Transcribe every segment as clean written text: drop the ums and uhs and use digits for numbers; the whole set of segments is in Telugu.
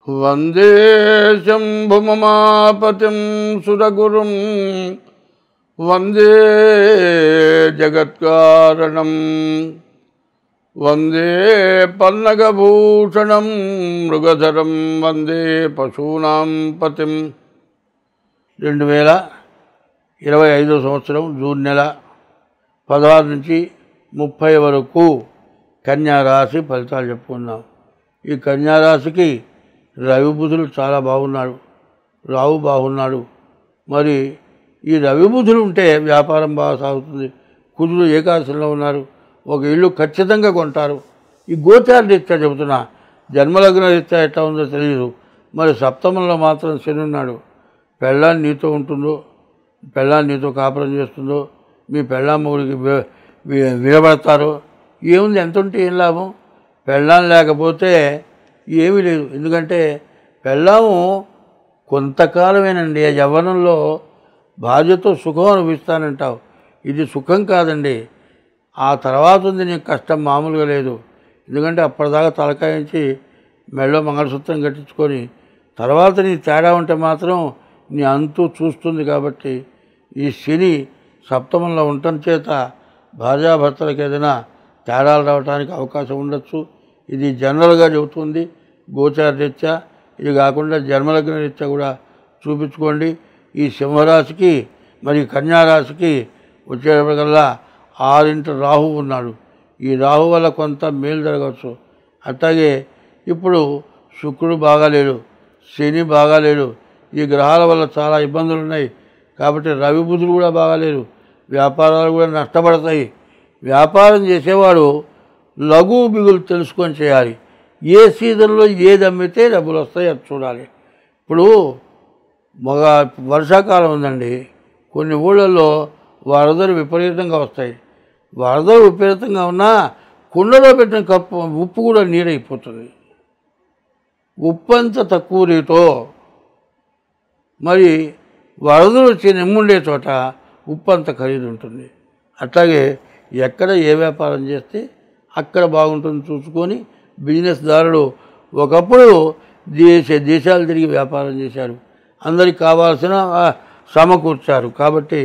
వందే శంభుమమాపతిం సురగురుం వందే జగత్కారణం వందే పన్నగభూషణం మృగధరం వందే పశూనాం పతిం 2025 సంవత్సరం జూన్ నెల 16 నుంచి 30 వరకు కన్యా రాశి ఫలితాలు చెప్పుకుందాం. ఈ కన్యా రాశికి రవి బుధులు చాలా బాగున్నాడు, రావు బాగున్నాడు. మరి ఈ రవి బుధులు ఉంటే వ్యాపారం బాగా సాగుతుంది. కుజులు ఏకాదశిలో ఉన్నారు, ఒక ఇల్లు ఖచ్చితంగా కొంటారు. ఈ గోచార రీత్యా చెబుతున్నా, జన్మలగ్న రీత్యా ఎట్లా ఉందో తెలియదు. మరి సప్తమంలో మాత్రం శని ఉన్నాడు. పెళ్ళాన్ని నీతో ఉంటుందో, పెళ్ళాన్ని నీతో కాపురం చేస్తుందో, మీ పెళ్ళాం మొగుడికి విడబడతారో, ఏముంది, ఎంత ఉంటే ఏం లాభం? పెళ్ళాం లేకపోతే ఏమీ లేదు. ఎందుకంటే పెళ్ళాము కొంతకాలమేనండి. ఆ యవ్వనంలో భార్యతో సుఖం అనిపిస్తానంటావు, ఇది సుఖం కాదండి. ఆ తర్వాత ఉంది నీకు కష్టం, మామూలుగా లేదు. ఎందుకంటే అప్పటిదాకా తలకాయించి మెళ్ళో మంగళసూత్రం కట్టించుకొని తర్వాత నీ తేడా ఉంటే మాత్రం నీ అంతు చూస్తుంది. కాబట్టి ఈ శని సప్తమంలో ఉండటం చేత భార్యాభర్తలకు ఏదైనా తేడాలు రావడానికి అవకాశం ఉండొచ్చు. ఇది జనరల్గా చెబుతుంది గోచార రీత్యా. ఇది కాకుండా జన్మలగ్న రీత్యా కూడా చూపించుకోండి. ఈ సింహరాశికి మరి కన్యారాశికి వచ్చేటప్పటికల్లా 6 రాహు ఉన్నాడు. ఈ రాహు వల్ల కొంత మేలు జరగవచ్చు. అట్లాగే ఇప్పుడు శుక్రుడు బాగాలేడు, శని బాగాలేడు. ఈ గ్రహాల వల్ల చాలా ఇబ్బందులు ఉన్నాయి. కాబట్టి రవి బుధులు కూడా బాగాలేరు, వ్యాపారాలు కూడా నష్టపడతాయి. వ్యాపారం చేసేవాడు లఘు బిగులు తెలుసుకొని చేయాలి. ఏ సీజన్లో ఏది అమ్మితే డబ్బులు వస్తాయి అది చూడాలి. ఇప్పుడు వర్షాకాలం ఉందండి, కొన్ని ఊళ్ళల్లో వరదలు విపరీతంగా వస్తాయి. వరదలు విపరీతంగా ఉన్నా కుండలో పెట్టిన కప్పు ఉప్పు కూడా నీరైపోతుంది. ఉప్పు అంత తక్కువ రేతో, మరి వరదలు వచ్చి నెమ్ముండే చోట ఉప్పు అంత ఖరీదు ఉంటుంది. అట్లాగే ఎక్కడ ఏ వ్యాపారం చేస్తే అక్కడ బాగుంటుంది చూసుకొని బిజినెస్ దారులు ఒకప్పుడు దేశాలు తిరిగి వ్యాపారం చేశారు, అందరికి కావాల్సిన సమకూర్చారు. కాబట్టి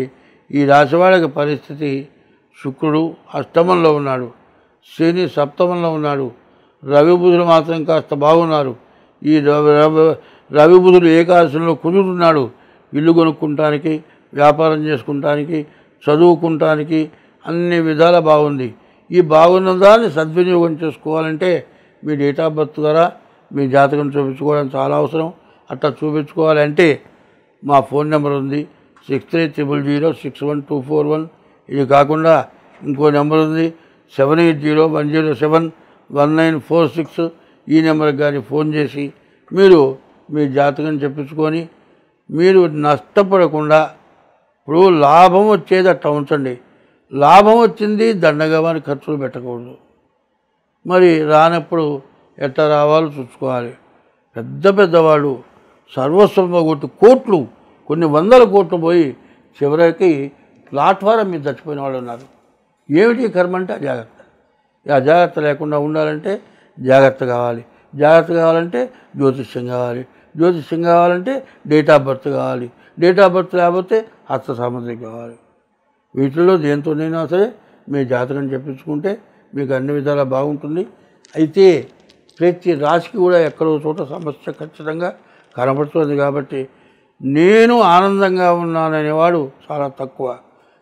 ఈ రాశివాళ్ళకి పరిస్థితి, శుక్రుడు అష్టమంలో ఉన్నాడు, శని సప్తమంలో ఉన్నాడు, రవి బుధులు మాత్రం కాస్త బాగున్నారు. ఈ రవి బుధులు ఏకాదశిలో కుదురుతున్నాడు. ఇల్లు కొనుక్కుంటానికి, వ్యాపారం చేసుకుంటానికి, చదువుకుంటానికి అన్ని విధాల బాగుంది. ఈ బాగున్న దాన్ని సద్వినియోగం చేసుకోవాలంటే మీ డేట్ ఆఫ్ బర్త్ ద్వారా మీ జాతకం చూపించుకోవడం చాలా అవసరం. అట్లా చూపించుకోవాలంటే మా ఫోన్ నెంబర్ ఉంది 6300061241. ఇది కాకుండా ఇంకో నెంబర్ ఉంది 7801071946. ఈ నెంబర్కి కానీ ఫోన్ చేసి మీరు మీ జాతకం చెప్పించుకొని మీరు నష్టపడకుండా, ఇప్పుడు లాభం వచ్చేది అట్లా ఉంచండి. లాభం వచ్చింది దండగమని ఖర్చులు పెట్టకూడదు. మరి రానప్పుడు ఎట్లా రావాలో చూసుకోవాలి. పెద్దవాళ్ళు సర్వస్వం పోగొట్టి కోట్లు, కొన్ని వందల కోట్లు పోయి చివరికి ప్లాట్ఫారం మీద చచ్చిపోయిన వాళ్ళు ఉన్నారు. ఏమిటి కర్మ అంటే అజాగ్రత్త. అజాగ్రత్త లేకుండా ఉండాలంటే జాగ్రత్త కావాలి. జాగ్రత్త కావాలంటే జ్యోతిష్యం కావాలి. జ్యోతిష్యం కావాలంటే డేట్ ఆఫ్ బర్త్ కావాలి. డేట్ ఆఫ్ బర్త్ లేకపోతే హస్త సామగ్రి కావాలి. వీటిల్లో దేంతోనైనా సరే మీ జాతకం చెప్పించుకుంటే మీకు అన్ని విధాలా బాగుంటుంది. అయితే ప్రతి రాశికి కూడా ఎక్కడో చోట సమస్య ఖచ్చితంగా కనబడుతుంది. కాబట్టి నేను ఆనందంగా ఉన్నాననేవాడు చాలా తక్కువ.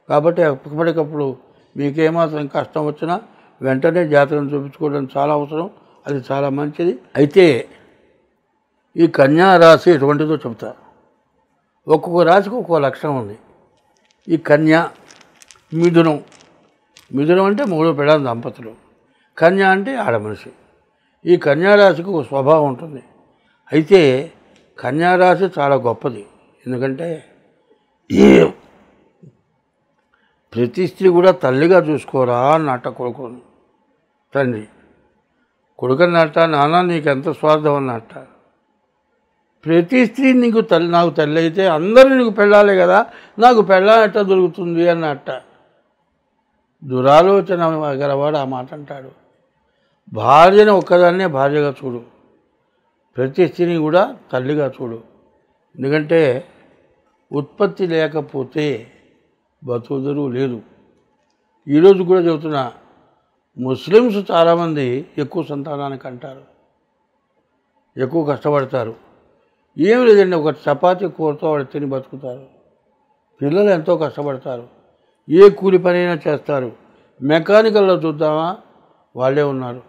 కాబట్టి ఎప్పటికప్పుడు మీకేమాత్రం కష్టం వచ్చినా వెంటనే జాతకం చూపించుకోవడం చాలా అవసరం. అది చాలా మంచిది. అయితే ఈ కన్యా రాశి ఎటువంటిదో చెప్తా. ఒక్కొక్క రాశికి ఒక్కొక్క లక్షణం ఉంది. ఈ కన్యా, మిథునం అంటే మూడో పెళ్ళాం దంపతులు, కన్యా అంటే ఆడమనిషి. ఈ కన్యారాశికి ఒక స్వభావం ఉంటుంది. అయితే కన్యారాశి చాలా గొప్పది. ఎందుకంటే ప్రతి స్త్రీ కూడా తల్లిగా చూసుకోరా అన్నట్ట కొడుకును. తండ్రి కొడుకన్నట్ట, నాన్న నీకెంత స్వార్థం అన్నట్ట. ప్రతి స్త్రీ నీకు తల్లి, నాకు తల్లి అయితే అందరూ నీకు పెళ్ళాలే కదా, నాకు పెళ్ళాం ఎట్లా దొరుకుతుంది అన్నట్ట. దురాలోచన గలవాడు ఆ మాట అంటాడు. భార్యను ఒక్కదాన్నే భార్యగా చూడు, ప్రతి స్త్రీని కూడా తల్లిగా చూడు. ఎందుకంటే ఉత్పత్తి లేకపోతే బతుకుదెరువు లేదు. ఈరోజు కూడా చెబుతున్నా, ముస్లిమ్స్ చాలామంది ఎక్కువ సంతానానికి అంటారు, ఎక్కువ కష్టపడతారు. ఏమి లేదండి, ఒక చపాతీ కూరతో వాడు తిని బతుకుతారు. పిల్లలు ఎంతో కష్టపడతారు, ఏ కూలి పనైనా చేస్తారు. మెకానికల్లో చూద్దామా, వాళ్ళే ఉన్నారు.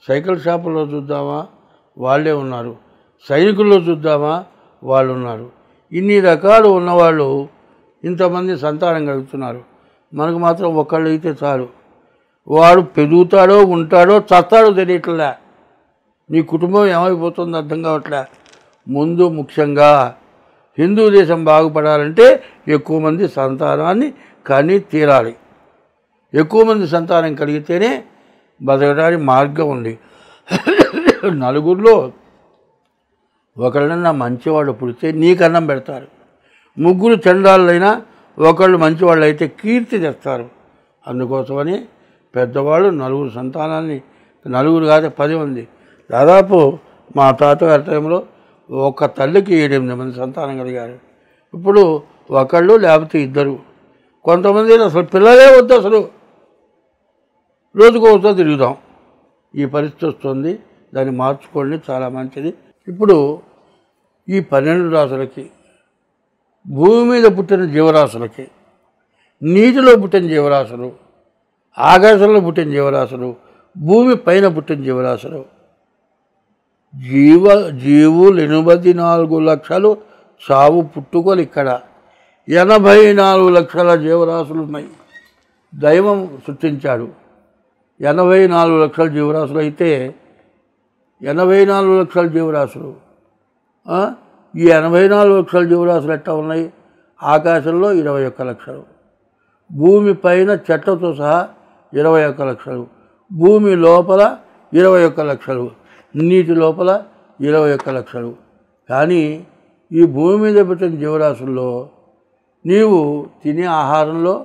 సైకిల్ షాపుల్లో చూద్దామా, వాళ్ళే ఉన్నారు. సైనికుల్లో చూద్దామా, వాళ్ళు ఉన్నారు. ఇన్ని రకాలు ఉన్నవాళ్ళు ఇంతమంది సంతానం కలుగుతున్నారు. మనకు మాత్రం ఒకళ్ళు అయితే చాలు, వాడు పెరుగుతాడో ఉంటాడో చస్తాడో తెలియట్లే. నీ కుటుంబం ఏమైపోతుందో అర్థం కావట్లే. ముందు ముఖ్యంగా హిందూ దేశం బాగుపడాలంటే ఎక్కువ మంది సంతానాన్ని కని తీరాలి. ఎక్కువ మంది సంతానం కలిగితేనే బతకడానికి మార్గం ఉంది. నలుగురిలో ఒకళ్ళన్నా మంచివాళ్ళు పుడితే నీకు అన్నం పెడతారు. ముగ్గురు చండాలైనా ఒకళ్ళు మంచివాళ్ళు అయితే కీర్తి తెస్తారు. అందుకోసమని పెద్దవాళ్ళు నలుగురు సంతానాన్ని, నలుగురు కాదు 10 మంది, దాదాపు మా తాతగారి టైంలో ఒక తల్లికి 7-8 మంది సంతానం కలిగారు. ఇప్పుడు ఒకళ్ళు లేకపోతే 2. కొంతమంది అసలు పిల్లలే వద్దు, అసలు రోజుకోవతో తిరుగుదాం. ఈ పరిస్థితి వస్తుంది. దాన్ని మార్చుకోండి, చాలా మంచిది. ఇప్పుడు ఈ 12 రాసులకి, భూమి మీద పుట్టిన జీవరాశులకి, నీటిలో పుట్టిన జీవరాశులు, ఆకాశంలో పుట్టిన జీవరాశులు, భూమి పైన పుట్టిన జీవరాశులు, జీవులు 84 లక్షలు చావు పుట్టుకోలు. ఇక్కడ 84 లక్షల జీవరాశులు ఉన్నాయి. దైవం సృష్టించాడు. 84 లక్షల జీవరాశులు అయితే 84 లక్షల జీవరాశులు, ఈ 84 లక్షల జీవరాశులు ఎట్లా ఉన్నాయి? ఆకాశంలో 21 లక్షలు, భూమి పైన చెట్లతో సహా 21 లక్షలు, భూమి లోపల 21 లక్షలు, నీటి లోపల 21 లక్షలు. కానీ ఈ భూమి మీద పెట్టిన జీవరాశుల్లో నీవు తినే ఆహారంలో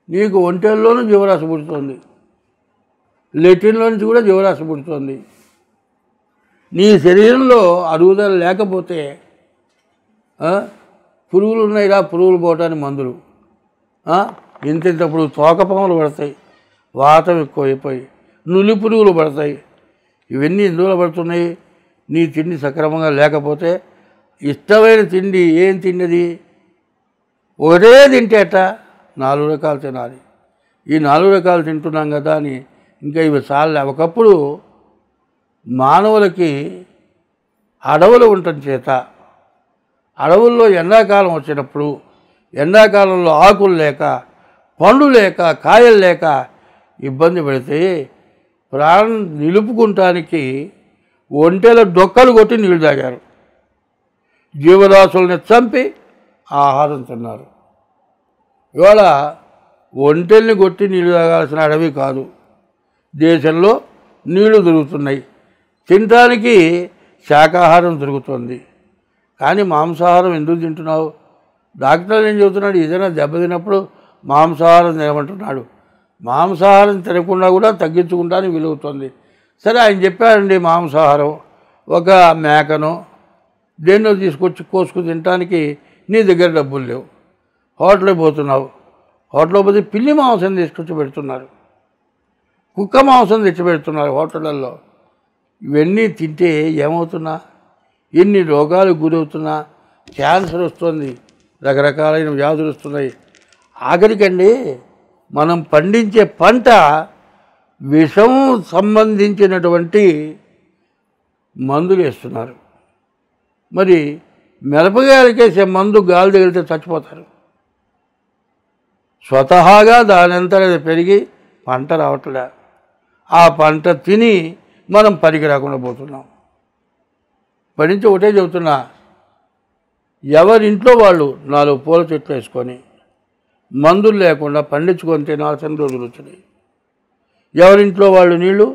నీకు ఒంటెల్లోనూ జీవరాశి పుడుతుంది, లెటిన్లో నుంచి కూడా జీవరాశి పుడుతుంది. నీ శరీరంలో అరుగుదల లేకపోతే పురుగులు ఉన్నాయిరా, పురుగులు పోవటానికి మందులు, ఇంతప్పుడు తోకపాములు పడతాయి, వాతం ఎక్కువైపోయి నులి పురుగులు పడతాయి. ఇవన్నీ ఎందులో పడుతున్నాయి? నీ తిండి సక్రమంగా లేకపోతే. ఇష్టమైన తిండి ఏం తిన్నది? ఒకటే తింటే అట్ట 4 రకాలు తినాలి. ఈ 4 రకాలు తింటున్నాం కదా అని ఇంకా ఇవి చాలే. ఒకప్పుడు మానవులకి అడవులు ఉండటం చేత, అడవుల్లో ఎండాకాలం వచ్చినప్పుడు, ఎండాకాలంలో ఆకులు లేక, పండ్లు లేక, కాయలు లేక ఇబ్బంది పడితే ప్రాణం నిలుపుకుంటానికి ఒంటెల డొక్కలు కొట్టి నీళ్ళు తాగారు. జీవరాశుల్ని చంపి ఆహారం తిన్నారు. ఇవాళ ఒంటెల్ని కొట్టి నీళ్ళు తాగాల్సిన అడవి కాదు, దేశంలో నీళ్లు దొరుకుతున్నాయి, తినడానికి శాకాహారం దొరుకుతుంది. కానీ మాంసాహారం ఎందుకు తింటున్నావు? డాక్టర్లు ఏం చెబుతున్నాడు? ఏదైనా దెబ్బతిన్నప్పుడు మాంసాహారం తినమంటున్నాడు. మాంసాహారం తినకుండా కూడా తగ్గించుకుంటానికి వీలవుతుంది. సరే, ఆయన చెప్పారండి, మాంసాహారం ఒక మేకను దేన్నో తీసుకొచ్చి కోసుకుని తినడానికి నీ దగ్గర డబ్బులు లేవు, హోటల్కి పోతున్నావు, హోటల్లో పోతే పిల్లి మాంసం తీసుకొచ్చి పెడుతున్నారు, కుక్క మాంసం తెచ్చిపెడుతున్నారు హోటళ్ళల్లో. ఇవన్నీ తింటే ఏమవుతున్నా? ఎన్ని రోగాలకు గురవుతున్నా? క్యాన్సర్ వస్తుంది, రకరకాలైన వ్యాధులు వస్తున్నాయి. ఆఖరికండి మనం పండించే పంట విషం సంబంధించినటువంటి మందులు వేస్తున్నారు. మరి మిరపకాయలకేసే మందు గాలి తగిలితే చచ్చిపోతారు. స్వతహాగా దానంతా పెరిగి పంట రావట్లే. ఆ పంట తిని మనం పనికి రాకుండా పోతున్నాం. పడించి ఒకటే చెబుతున్నా, ఎవరింట్లో వాళ్ళు 4 పూల చెట్లు వేసుకొని మందులు లేకుండా పండించుకొని తినాల్సిన రోజులు వచ్చినాయి. ఎవరింట్లో వాళ్ళు నీళ్లు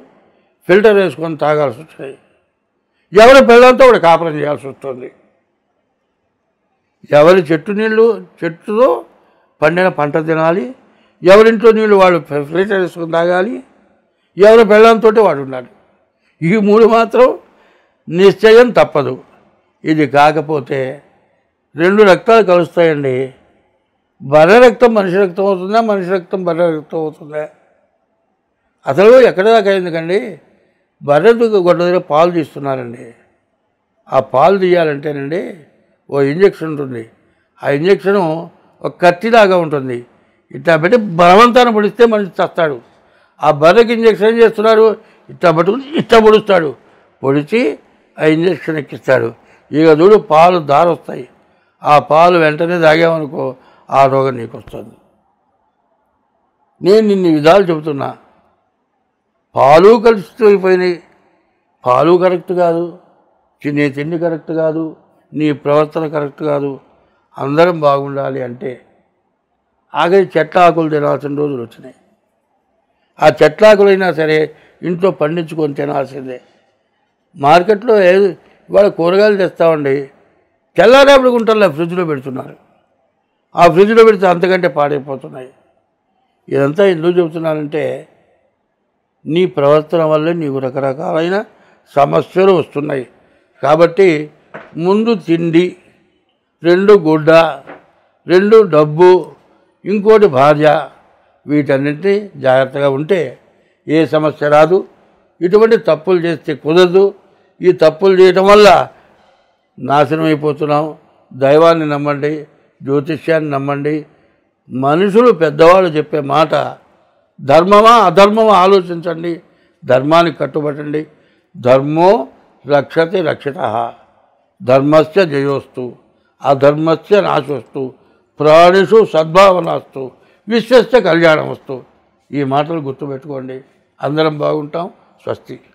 ఫిల్టర్ వేసుకొని తాగాల్సి వచ్చాయి. ఎవరి పిల్లలతో కూడా కాపురం చేయాల్సి వస్తుంది. ఎవరి చెట్టు నీళ్ళు చెట్టుతో పండిన పంట తినాలి, ఎవరింట్లో నీళ్ళు వాళ్ళు ఫిల్టర్ వేసుకొని తాగాలి, ఎవరి పిల్లలతో వాడు ఉండాలి. ఈ 3 మాత్రం నిశ్చయం తప్పదు. ఇది కాకపోతే 2 రక్తాలు కలుస్తాయండి. బర్రె రక్తం మనిషి రక్తం అవుతుందా, మనిషి రక్తం బర్రె రక్తం అవుతుందా? అసలు ఎక్కడ దాకా ఎందుకండి, బర్రె గొడ్డ దగ్గర పాలు తీస్తున్నారండి. ఆ పాలు తీయాలంటేనండి ఓ ఇంజక్షన్ ఉంటుంది. ఆ ఇంజక్షను ఒక కత్తిలాగా ఉంటుంది. ఇట్లా పెట్టి బలవంతాన పొడిస్తే మనిషి చస్తాడు. ఆ బర్రెకి ఇంజక్షన్ ఏం చేస్తున్నారు, ఇట్లా పట్టుకుని ఇట్లా పొడుస్తాడు. పొడిచి ఆ ఇంజక్షన్ ఎక్కిస్తాడు. ఇక చూడు పాలు దారొస్తాయి. ఆ పాలు వెంటనే తాగామనుకో ఆ రోగం నీకు వస్తుంది. నేను ఇన్ని విధాలు చెబుతున్నా. పాలు కలిసిపోయినాయి. పాలు కరెక్ట్ కాదు, నీ తిండి కరెక్ట్ కాదు, నీ ప్రవర్తన కరెక్ట్ కాదు. అందరం బాగుండాలి అంటే ఆఖరి చెట్ల ఆకులు తినాల్సిన రోజులు వచ్చినాయి. ఆ చెట్ల ఆకులైనా సరే ఇంట్లో పండించుకొని తినాల్సిందే. మార్కెట్లో ఇవాళ కూరగాయలు తెస్తామండి, తెల్లారేపటి గుంటల్లో ఫ్రిడ్జ్లో పెడుతున్నారు. ఆ ఫ్రిడ్జ్లో పెడితే అంతకంటే పాడైపోతున్నాయి. ఇదంతా ఎందుకు చెబుతున్నానంటే నీ ప్రవర్తన వల్లే నీకు రకరకాలైన సమస్యలు వస్తున్నాయి. కాబట్టి ముందు తిండి, 2 గుడ్డ, 2 డబ్బు, ఇంకోటి భార్య, వీటన్నింటినీ జాగ్రత్తగా ఉంటే ఏ సమస్య రాదు. ఇటువంటి తప్పులు చేస్తే కుదరదు. ఈ తప్పులు చేయటం వల్ల నాశనం అయిపోతున్నాం. దైవాన్ని నమ్మండి, జ్యోతిష్యాన్ని నమ్మండి. మనుషులు పెద్దవాళ్ళు చెప్పే మాట ధర్మమా అధర్మమా ఆలోచించండి. ధర్మానికి కట్టుబట్టండి. ధర్మో రక్షతి రక్షితః, ధర్మస్య జయోస్తు, అధర్మస్య నాశోస్తు, ప్రాణిషు సద్భావనాస్తు, విశ్వస్య కళ్యాణమస్తు. ఈ మాటలు గుర్తుపెట్టుకోండి. అందరం బాగుంటాం. స్వస్తి.